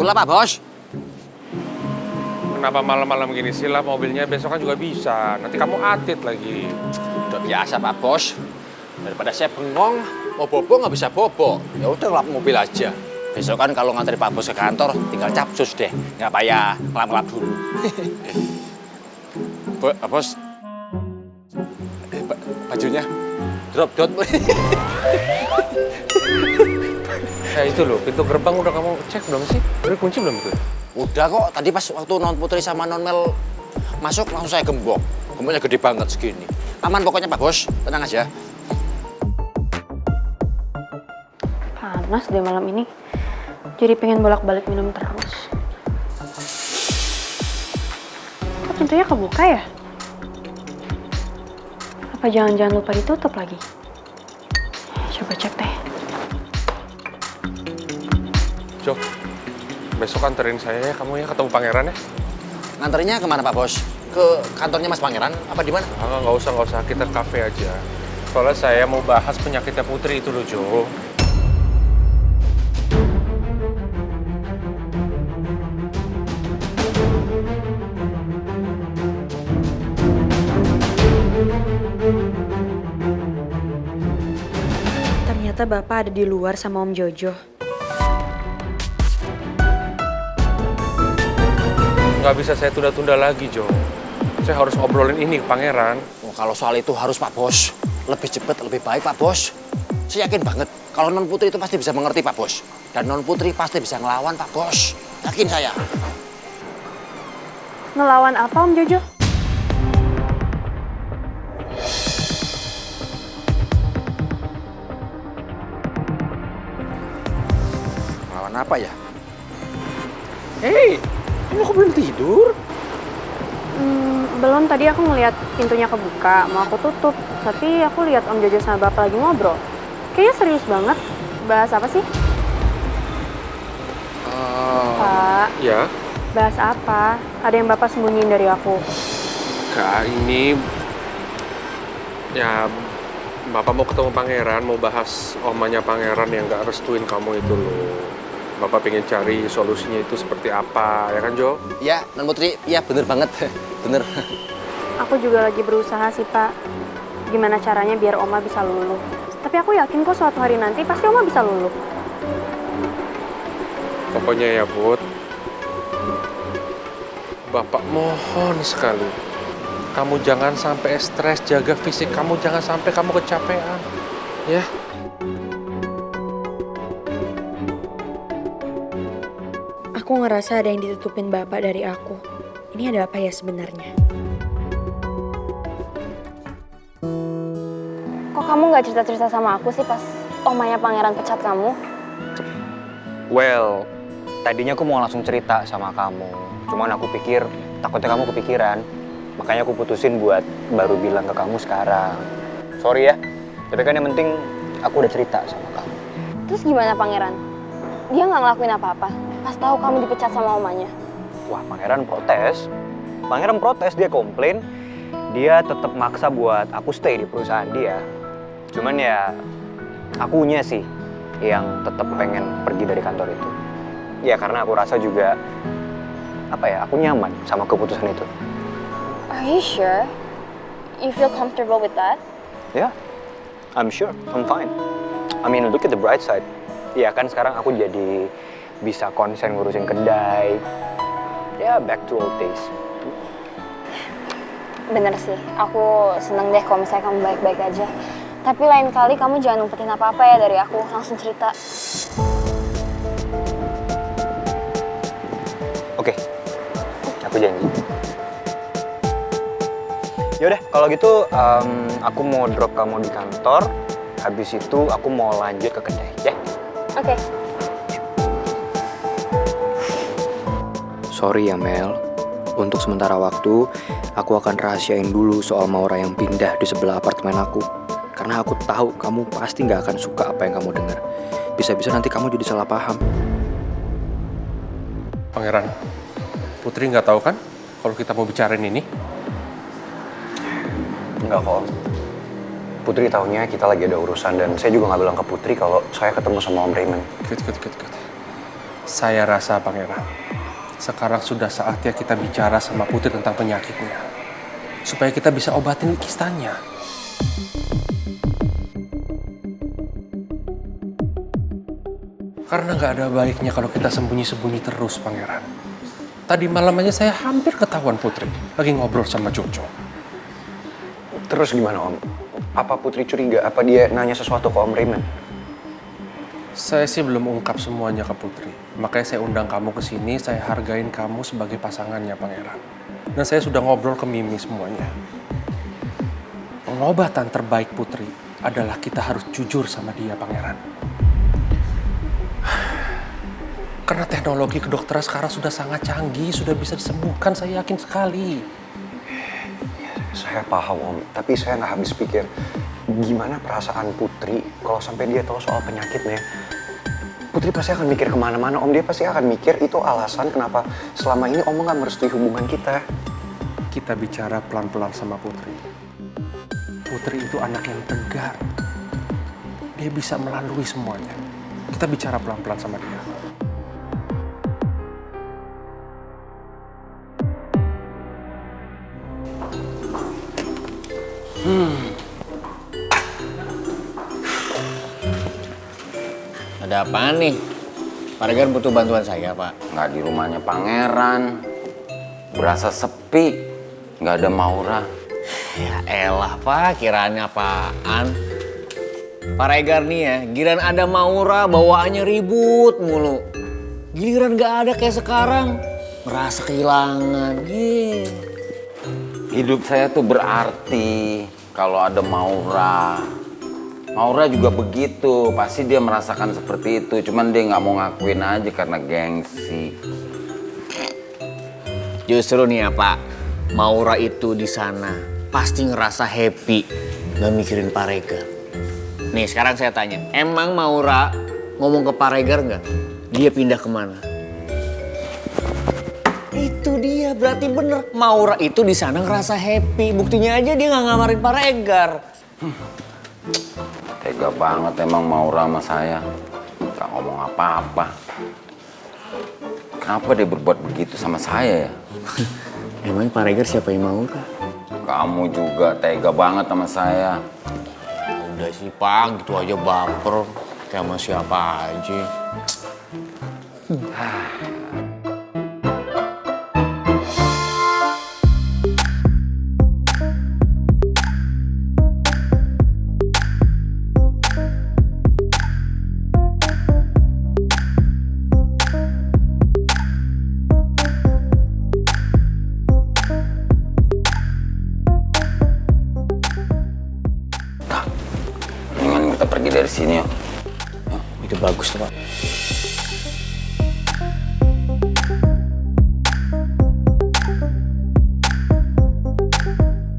Itulah Pak Bos. Kenapa malam-malam gini sih lah, mobilnya besok kan juga bisa. Nanti kamu atit lagi. Udah biasa Pak Bos. Daripada saya bengong, mau bobo nggak bisa bobo. Ya udah ngelap mobil aja. Besok kan kalau ngantri Pak Bos ke kantor, tinggal capcus deh. Nggak payah ngelap-ngelap dulu. Pak Bos. Bajunya drop dot. Itu loh, pintu gerbang udah kamu cek belum sih? Udah kunci belum itu? Udah kok, tadi pas waktu Non Putri sama Non Mel masuk langsung saya gembok. Gemboknya gede banget segini. Aman pokoknya Pak Bos, tenang aja. Panas deh malam ini. Jadi pengen bolak-balik minum terus. Kok pintunya kebuka ya? Apa jangan-jangan lupa ditutup lagi? Coba cek deh. Jo, besok anterin saya ya, kamu ya ketemu pangeran ya. Nganterinnya kemana Pak Bos? Ke kantornya Mas Pangeran? Apa di mana? Nggak usah, kita ke kafe aja. Soalnya saya mau bahas penyakitnya Putri itu loh, Jo. Ternyata Bapak ada di luar sama Om Jojo. Nggak bisa saya tunda-tunda lagi, Jo. Saya harus ngobrolin ini ke pangeran. Oh, kalau soal itu harus Pak Bos. Lebih cepat, lebih baik Pak Bos. Saya yakin banget kalau Non Putri itu pasti bisa mengerti Pak Bos. Dan Non Putri pasti bisa ngelawan Pak Bos. Yakin saya. Ngelawan apa Om Jojo? Ngelawan apa ya? Hei, kamu kok belum tidur? Belum, tadi aku ngeliat pintunya kebuka, mau aku tutup. Tapi aku lihat Om Jojo sama Bapak lagi ngobrol. Kayaknya serius banget. Bahas apa sih? Pak, Ya, bahas apa? Ada yang Bapak sembunyiin dari aku. Kak, ini... Ya, Bapak mau ketemu pangeran, mau bahas omanya pangeran yang nggak restuin kamu itu loh. Bapak pengen cari solusinya itu seperti apa, ya kan Jo? Ya, Non Putri, ya bener banget. Bener. Aku juga lagi berusaha sih, Pak. Gimana caranya biar Oma bisa luluh. Tapi aku yakin kok suatu hari nanti pasti Oma bisa luluh. Pokoknya ya, Put. Bapak mohon sekali. Kamu jangan sampai stres, jaga fisik kamu, jangan sampai kamu kecapean. Ya. Aku ngerasa ada yang ditutupin Bapak dari aku. Ini ada apa ya sebenarnya? Kok kamu nggak cerita-cerita sama aku sih pas omanya pangeran pecat kamu? Well, tadinya aku mau langsung cerita sama kamu. Cuman aku pikir takutnya kamu kepikiran. Makanya aku putusin buat baru bilang ke kamu sekarang. Sorry ya, tapi kan yang penting aku udah cerita sama kamu. Terus gimana pangeran? Dia nggak ngelakuin apa-apa pas tahu kamu dipecat sama omanya. Wah, pangeran protes. Pangeran protes, dia komplain. Dia tetap maksa buat aku stay di perusahaan dia. Cuman ya, akunya sih yang tetap pengen pergi dari kantor itu. Ya karena aku rasa juga, aku nyaman sama keputusan itu. Are you sure? You feel comfortable with that? Ya, I'm sure, I'm fine. I mean, look at the bright side. Ya kan sekarang aku jadi bisa konsen ngurusin kedai. Ya, back to old days. Bener sih, aku seneng deh kalau misalnya kamu baik-baik aja. Tapi lain kali kamu jangan ngumpetin apa-apa ya dari aku, langsung cerita. Oke, aku janji. Yaudah, kalau gitu aku mau drop kamu di kantor. Habis itu aku mau lanjut ke kedai, ya? Oke. Sorry ya Mel, untuk sementara waktu aku akan rahasiain dulu soal Maura yang pindah di sebelah apartemen aku. Karena aku tahu kamu pasti nggak akan suka apa yang kamu dengar. Bisa-bisa nanti kamu jadi salah paham. Pangeran, Putri nggak tahu kan kalau kita mau bicarain ini? Enggak kok. Putri taunya kita lagi ada urusan dan saya juga nggak bilang ke Putri kalau saya ketemu sama Om Raymond. Good. Saya rasa Pangeran, sekarang sudah saatnya kita bicara sama Putri tentang penyakitnya. Supaya kita bisa obatin kistanya. Karena nggak ada baiknya kalau kita sembunyi-sembunyi terus, Pangeran. Tadi malam aja saya hampir ketahuan Putri lagi ngobrol sama Jojo. Terus gimana Om? Apa Putri curiga? Apa dia nanya sesuatu ke Om Raymond? Saya sih belum ungkap semuanya ke Putri. Makanya saya undang kamu ke sini, saya hargain kamu sebagai pasangannya, Pangeran. Dan saya sudah ngobrol ke Mimi semuanya. Pengobatan terbaik Putri adalah kita harus jujur sama dia, Pangeran. Karena teknologi kedokteran sekarang sudah sangat canggih, sudah bisa disembuhkan, saya yakin sekali. Saya paham Om, tapi saya nggak habis pikir gimana perasaan Putri kalau sampai dia tahu soal penyakitnya. Putri pasti akan mikir kemana-mana Om, dia pasti akan mikir itu alasan kenapa selama ini Om nggak merestui hubungan kita. Kita bicara pelan-pelan sama Putri. Putri itu anak yang tegar. Dia bisa melalui semuanya. Kita bicara pelan-pelan sama dia. Ada apa nih? Pak Regar butuh bantuan saya, Pak. Nggak di rumahnya Pangeran. Berasa sepi. Nggak ada Maura. Ya elah, Pak. Kiraannya apaan? Pak Regar nih ya, giliran ada Maura, bawaannya ribut mulu. Giliran nggak ada kayak sekarang, merasa kehilangan. Hidup saya tuh berarti kalau ada Maura. Maura juga begitu, pasti dia merasakan seperti itu. Cuman dia nggak mau ngakuin aja karena gengsi. Justru nih ya, Pak. Maura itu di sana pasti ngerasa happy, nggak mikirin Pak Regar. Nih sekarang saya tanya, emang Maura ngomong ke Pak Regar nggak? Dia pindah kemana? Itu dia, berarti bener. Maura itu di sana ngerasa happy. Buktinya aja dia nggak ngamarin Pak Regar. Tega banget emang Maura sama saya. Nggak ngomong apa-apa. Kenapa dia berbuat begitu sama saya ya? Emang Pak Regar siapa yang Maura? Kamu juga tega banget sama saya. Udah sih Pak, gitu aja baper. Kayak sama siapa aja. Mendingan kita pergi dari sini yuk. Itu bagus tuh Pak.